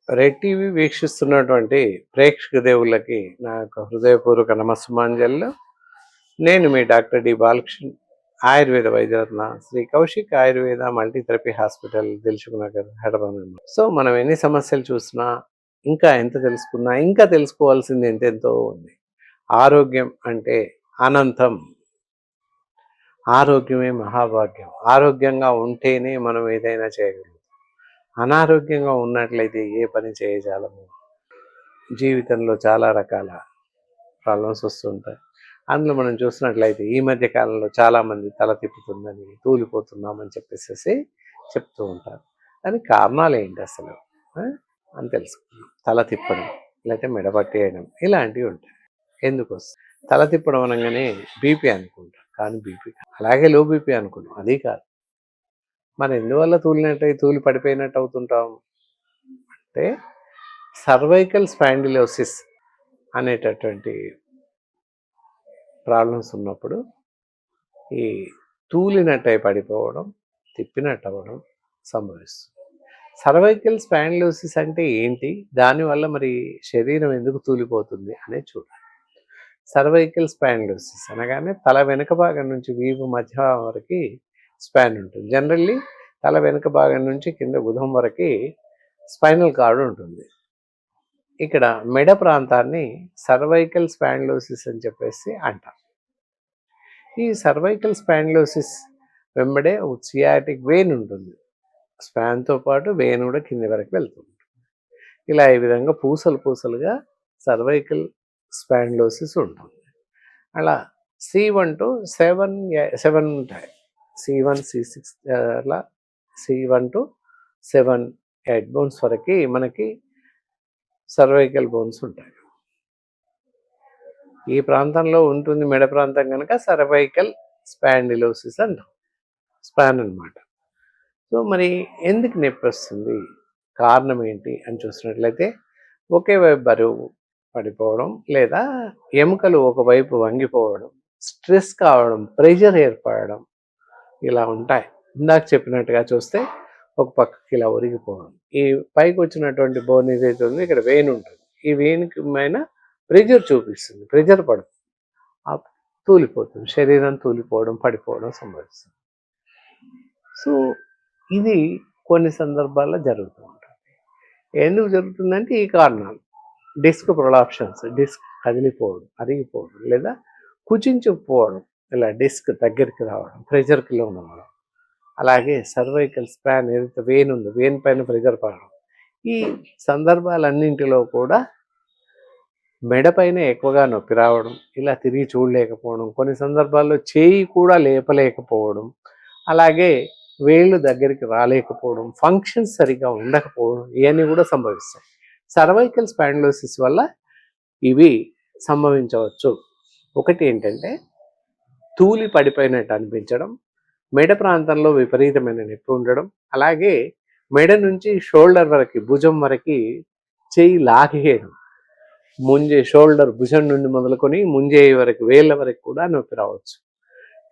Red TV వీక్షిస్తున్నటువంటి ప్రేక్షక దేవుళ్ళకి నా యొక్క హృదయపూర్వక నమస్సుమాంజలు. నేను మీ డాక్టర్ డి బాలకృష్ణ, ఆయుర్వేద వైద్యరత్న Shri Kaushik Ayurveda multitherapy hospital, Dilsukhnagar, Hyderabad అన్నమాట. సో మనం ఎన్ని సమస్యలు చూసినా, ఇంకా ఎంత తెలుసుకున్నా, ఇంకా తెలుసుకోవాల్సింది ఎంతెంతో ఉంది. ఆరోగ్యం అంటే అనంతం. ఆరోగ్యమే మహాభాగ్యం. ఆరోగ్యంగా ఉంటేనే మనం ఏదైనా చేయగలం. అనారోగ్యంగా ఉన్నట్లయితే ఏ పని చేయజాలము. జీవితంలో చాలా రకాల ప్రాబ్లమ్స్ వస్తుంటాయి. అందులో మనం చూసినట్లయితే ఈ మధ్య కాలంలో చాలామంది తల తిప్పుతుందని, తూలిపోతున్నామని చెప్పేసేసి చెప్తూ ఉంటారు. దానికి కారణాలు ఏంటి అసలు అని తెలుసుకున్నాం. తల తిప్పడం, లేకపోతే మెడపట్టేయడం, ఇలాంటివి ఉంటాయి. ఎందుకు వస్తుంది? తల తిప్పడం అనగానే బీపీ అనుకుంటాం, కానీ బీపీ కాదు. అలాగే లో బీపీ అనుకుంటాం, అది కాదు. మరి ఎందువల్ల తూలి పడిపోయినట్టు అవుతుంటాం అంటే, సర్వైకల్ స్పాండిలోసిస్ అనేటటువంటి ప్రాబ్లమ్స్ ఉన్నప్పుడు ఈ తూలినట్టయి పడిపోవడం, తిప్పినట్టు అవ్వడం సంభవిస్తుంది. సర్వైకల్ స్పాండిలోసిస్ అంటే ఏంటి? దానివల్ల మరి శరీరం ఎందుకు తూలిపోతుంది అనేది చూడాలి. సర్వైకల్ స్పాండిలోసిస్ అనగానే తల వెనుక భాగం నుంచి వీపు మధ్య వరకు స్పాన్ ఉంటుంది. జనరల్లీ తల వెనుక భాగం నుంచి కింద బుధం వరకు స్పైనల్ కార్డ్ ఉంటుంది. ఇక్కడ మెడ ప్రాంతాన్ని సర్వైకల్ స్పాండిలోసిస్ అని చెప్పేసి అంటారు. ఈ సర్వైకల్ స్పాండిలోసిస్ వెంబడే సియాటిక్ వెయిన్ ఉంటుంది. స్పాన్తో పాటు వెయిన్ కూడా కింది వరకు వెళ్తుంది. ఇలా ఈ విధంగా పూసలు పూసలుగా సర్వైకల్ స్పాండిలోసిస్ ఉంటుంది. అలా C1 to 7 ఉంటాయి. C1 C6 అలా C1 to 7 8 బోన్స్ వరకు మనకి సర్వైకల్ బోన్స్ ఉంటాయి. ఈ ప్రాంతంలో ఉంటుంది మెడ ప్రాంతం కనుక సర్వైకల్ స్పాండిలోసిస్ అంటాం. స్పాన్ అనమాట. సో మరి ఎందుకు నొప్పి వస్తుంది, కారణం ఏంటి అని చూసినట్లయితే, ఒకే వైపు బరువు పడిపోవడం, లేదా ఎముకలు ఒకవైపు వంగిపోవడం, స్ట్రెస్ కావడం, ప్రెషర్ ఏర్పడడం, ఇలా ఉంటాయి. ఇందాక చెప్పినట్టుగా చూస్తే ఒక పక్కకి ఇలా ఒరిగిపోవడం. ఈ పైకి వచ్చినటువంటి బోన్ ఏదైతే ఉందో ఇక్కడ వెయిన్ ఉంటుంది. ఈ వెయిన్కి పైన ప్రెషర్ చూపిస్తుంది, ప్రెషర్ పడుతుంది, తూలిపోతుంది, శరీరం తూలిపోవడం, పడిపోవడం సంభవిస్తుంది. సో ఇది కొన్ని సందర్భాల్లో జరుగుతూ ఉంటుంది. ఎందుకు జరుగుతుందంటే ఈ కారణాలు. డిస్క్ ప్రొలాప్షన్స్, డిస్క్ కదిలిపోవడం, అరిగిపోవడం, లేదా కుచించుకుపోవడం, ఇలా డిస్క్ దగ్గరికి రావడం, ప్రెషర్కి లోనవ్వడం. అలాగే సర్వైకల్ స్పాన్ ఏదైతే వెయిన్ ఉందో, వెయిన్ పైన ప్రెషర్ పడడం. ఈ సందర్భాలన్నింటిలో కూడా మెడపైన ఎక్కువగా నొప్పి రావడం, ఇలా తిరిగి చూడలేకపోవడం, కొన్ని సందర్భాల్లో చేయి కూడా లేపలేకపోవడం, అలాగే వేళ్ళు దగ్గరికి రాలేకపోవడం, ఫంక్షన్స్ సరిగా ఉండకపోవడం, ఇవన్నీ కూడా సంభవిస్తాయి. సర్వైకల్ స్పాండిలోసిస్ వల్ల ఇవి సంభవించవచ్చు. ఒకటి ఏంటంటే, తూలి పడిపోయినట్టు అనిపించడం, మెడ ప్రాంతంలో విపరీతమైన నొప్పి ఉండడం, అలాగే మెడ నుంచి షోల్డర్ వరకు, భుజం వరకు చేయి లాగేయడం, షోల్డర్ భుజం నుండి మొదలుకొని ముంజేయి వరకు, వేళ్ళ వరకు కూడా నొప్పి రావచ్చు.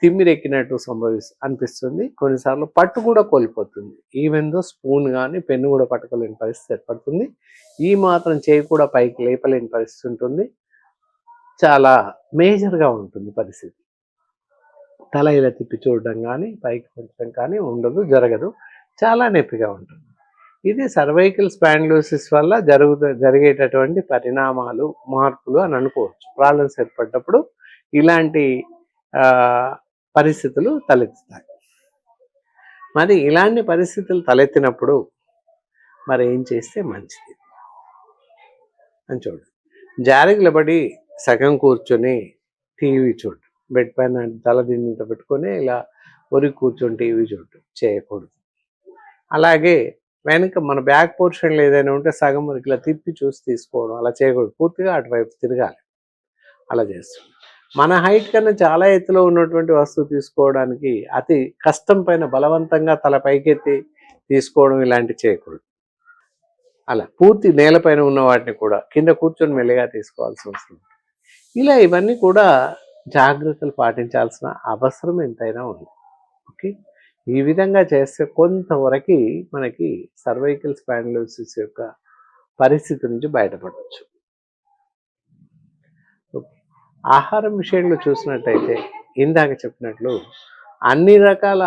తిమ్మిరెక్కినట్టు అనిపిస్తుంది. కొన్నిసార్లు పట్టు కూడా కోల్పోతుంది. ఈవెన్ దో స్పూన్ కానీ పెన్ను కూడా పట్టుకోలేని పరిస్థితి ఏర్పడుతుంది. ఈ మాత్రం చేయి కూడా పైకి లేపలేని పరిస్థితి ఉంటుంది. చాలా మేజర్గా ఉంటుంది పరిస్థితి. తల ఇలా తిప్పి చూడడం కానీ, పైకి పెంచడం కానీ ఉండదు, జరగదు. చాలా నొప్పిగా ఉంటుంది. ఇది సర్వైకల్ స్పాండిలోసిస్ వల్ల జరిగేటటువంటి పరిణామాలు, మార్పులు అని అనుకోవచ్చు. ప్రాబ్లమ్స్ ఏర్పడ్డప్పుడు ఇలాంటి పరిస్థితులు తలెత్తుతాయి. మరి ఇలాంటి పరిస్థితులు తలెత్తినప్పుడు మరి ఏం చేస్తే మంచిది అని చూడు. జారిగిలబడి సగం కూర్చొని టీవీ చూడు, బెడ్ పైన తల దిండింత పెట్టుకొని ఇలా ఒరి కూర్చొని టీవీ చూడటం చేయకూడదు. అలాగే వెనక మన బ్యాక్ పోర్షన్లో ఏదైనా ఉంటే సగం వరకు ఇలా తిప్పి చూసి తీసుకోవడం, అలా చేయకూడదు. పూర్తిగా అటువైపు తిరగాలి. అలా చేస్తుంది. మన హైట్ కన్నా చాలా ఎత్తులో ఉన్నటువంటి వస్తువు తీసుకోవడానికి అతి కష్టం పైన బలవంతంగా తల పైకెత్తి తీసుకోవడం, ఇలాంటివి చేయకూడదు. అలా పూర్తి నేలపైన ఉన్న వాటిని కూడా కింద కూర్చొని మెల్లిగా తీసుకోవాల్సి వస్తుంది. ఇలా ఇవన్నీ కూడా జాగ్రత్తలు పాటించాల్సిన అవసరం ఎంతైనా ఉంది. ఓకే, ఈ విధంగా చేస్తే కొంతవరకు మనకి సర్వైకల్ స్పాండిలోసిస్ యొక్క పరిస్థితి నుంచి బయటపడవచ్చు. ఓకే. ఆహారం విషయంలో చూసినట్టయితే ఇందాక చెప్పినట్లు అన్ని రకాల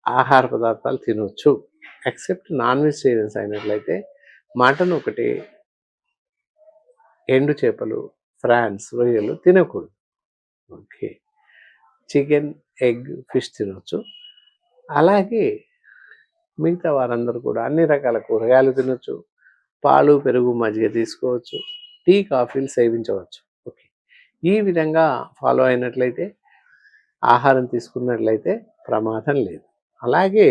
ఆహార పదార్థాలు తినొచ్చు. ఎక్సెప్ట్ నాన్ వెజిటేరియన్స్ అయినట్లయితే మటన్ ఒకటి, ఎండు చేపలు, ఫ్రాన్స్, రొయ్యలు తినకూడదు. ఓకే. చికెన్, ఎగ్, ఫిష్ తినొచ్చు. అలాగే మిగతా వారందరూ కూడా అన్ని రకాల కూరగాయలు తినొచ్చు. పాలు, పెరుగు, మజ్జిగ తీసుకోవచ్చు. టీ, కాఫీలు సేవించవచ్చు. ఓకే. ఈ విధంగా ఫాలో అయినట్లయితే ఆహారం తీసుకున్నట్లయితే ప్రమాదం లేదు. అలాగే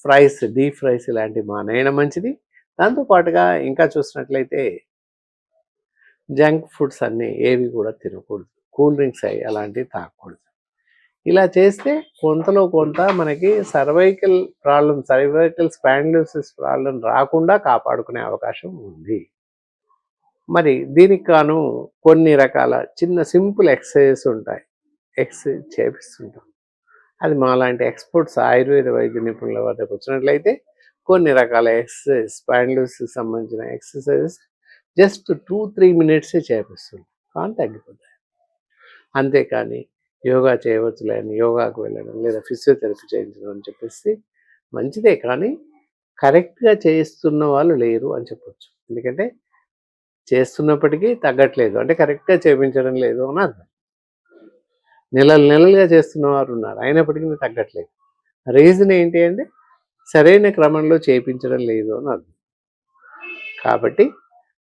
ఫ్రైస్, డీప్ ఫ్రైస్ ఇలాంటివి మానేయడం మంచిది. దాంతోపాటుగా ఇంకా చూసినట్లయితే జంక్ ఫుడ్స్ అన్నీ ఏవి కూడా తినకూడదు. కూల్ డ్రింక్స్ అవి అలాంటివి తాగకూడదు. ఇలా చేస్తే కొంతలో కొంత మనకి సర్వైకల్ స్పాండిలోసిస్ ప్రాబ్లం రాకుండా కాపాడుకునే అవకాశం ఉంది. మరి దీనికి గాను కొన్ని రకాల చిన్న సింపుల్ ఎక్సర్సైజెస్ ఉంటాయి. ఎక్సర్సైజ్ చేపిస్తుంటాం. అది మాలాంటి ఎక్స్పర్ట్స్ ఆయుర్వేద వైద్య నిపుణుల వద్దకు వచ్చినట్లయితే కొన్ని రకాల ఎక్సర్సైజ్ స్పాండిలోసిస్ సంబంధించిన ఎక్సర్సైజెస్ జస్ట్ 2-3 మినిట్సే చేపిస్తుంది, కానీ తగ్గిపోతాయి. అంతేకాని యోగా చేయవచ్చులే అని యోగాకు వెళ్ళడం లేదా ఫిజియోథెరపీ చేయించడం అని చెప్పేసి మంచిదే, కానీ కరెక్ట్గా చేస్తున్న వాళ్ళు లేరు అని చెప్పొచ్చు. ఎందుకంటే చేస్తున్నప్పటికీ తగ్గట్లేదు అంటే కరెక్ట్గా చేయించడం లేదు అని అర్థం. నెలలుగా చేస్తున్న వారు ఉన్నారు, అయినప్పటికీ తగ్గట్లేదు. రీజన్ ఏంటి అంటే సరైన క్రమంలో చేయించడం లేదు అని అర్థం. కాబట్టి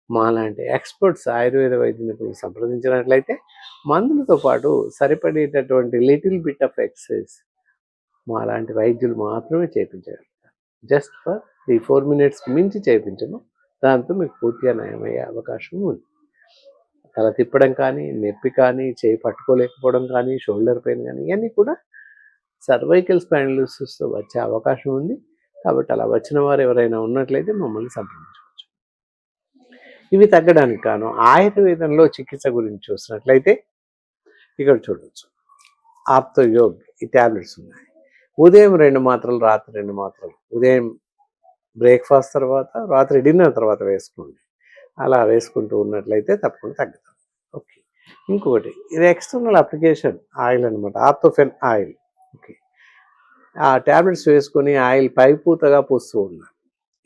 మాలాంటి ఎక్స్పర్ట్స్ ఆయుర్వేద వైద్య నిపుణులు సంప్రదించినట్లయితే మందులతో పాటు సరిపడేటటువంటి లిటిల్ బిట్ ఆఫ్ ఎక్సర్సైజ్ మాలాంటి వైద్యులు మాత్రమే చేయించగలుగుతారు. జస్ట్ ఫర్ 3-4 మినిట్స్కి మించి చేయించము. దాంతో మీకు పూర్తిగా నయమయ్యే అవకాశం ఉంది. తల తిప్పడం కానీ, నొప్పి కానీ, చేయి పట్టుకోలేకపోవడం కానీ, షోల్డర్ పెయిన్ కానీ ఇవన్నీ కూడా సర్వైకల్ స్పాండిలోసిస్తో వచ్చే అవకాశం ఉంది. కాబట్టి అలా వచ్చిన వారు ఎవరైనా ఉన్నట్లయితే మమ్మల్ని సంప్రదించవచ్చు. ఇవి తగ్గడానికి కాను ఆయుర్వేదంలో చికిత్స గురించి చూసినట్లయితే ఇక్కడ చూడవచ్చు. ఆప్తయోగ్ ఈ ట్యాబ్లెట్స్ ఉన్నాయి. ఉదయం 2 మాత్రలు, రాత్రి 2 మాత్రలు. ఉదయం బ్రేక్ఫాస్ట్ తర్వాత, రాత్రి డిన్నర్ తర్వాత వేసుకోండి. అలా వేసుకుంటూ ఉన్నట్లయితే తప్పకుండా తగ్గుతుంది. ఓకే. ఇంకొకటి ఇది ఎక్స్టర్నల్ అప్లికేషన్ ఆయిల్ అనమాట, ఆర్థోఫెన్ ఆయిల్. ఓకే. ఆ ట్యాబ్లెట్స్ వేసుకొని ఆయిల్ పైపూతగా పూస్తూ ఉన్నారు.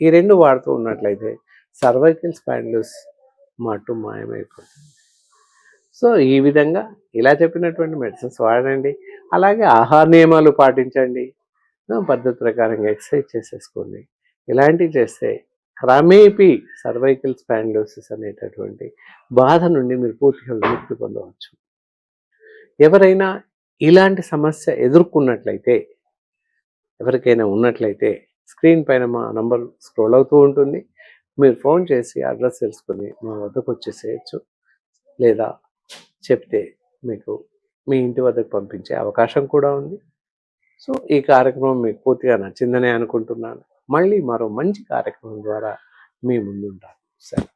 ఈ 2 వాడుతూ ఉన్నట్లయితే సర్వైకల్ స్పాండిలోసిస్ మట్టు మాయమైపోతుంది. సో ఈ విధంగా ఇలా చెప్పినటువంటి మెడిసిన్స్ వాడండి. అలాగే ఆహార నియమాలు పాటించండి. పద్ధతి ప్రకారంగా ఎక్సర్సైజ్ చేసేసుకోండి. ఇలాంటివి చేస్తే క్రమేపీ సర్వైకల్ స్పాండిలోసిస్ అనేటటువంటి బాధ నుండి మీరు పూర్తిగా విముక్తి పొందవచ్చు. ఎవరైనా ఇలాంటి సమస్య ఎదుర్కొన్నట్లయితే, ఎవరికైనా ఉన్నట్లయితే స్క్రీన్ పైన మా నంబర్ స్క్రోల్ అవుతూ ఉంటుంది. మీరు ఫోన్ చేసి అడ్రస్ తెలుసుకొని మా వద్దకు వచ్చేసేయచ్చు, లేదా చెప్తే మీకు మీ ఇంటి వద్దకు పంపించే అవకాశం కూడా ఉంది. సో ఈ కార్యక్రమం మీకు పూర్తిగా నచ్చిందనే అనుకుంటున్నాను. మళ్ళీ మరో మంచి కార్యక్రమం ద్వారా మీ ముందుంటాను. సరే.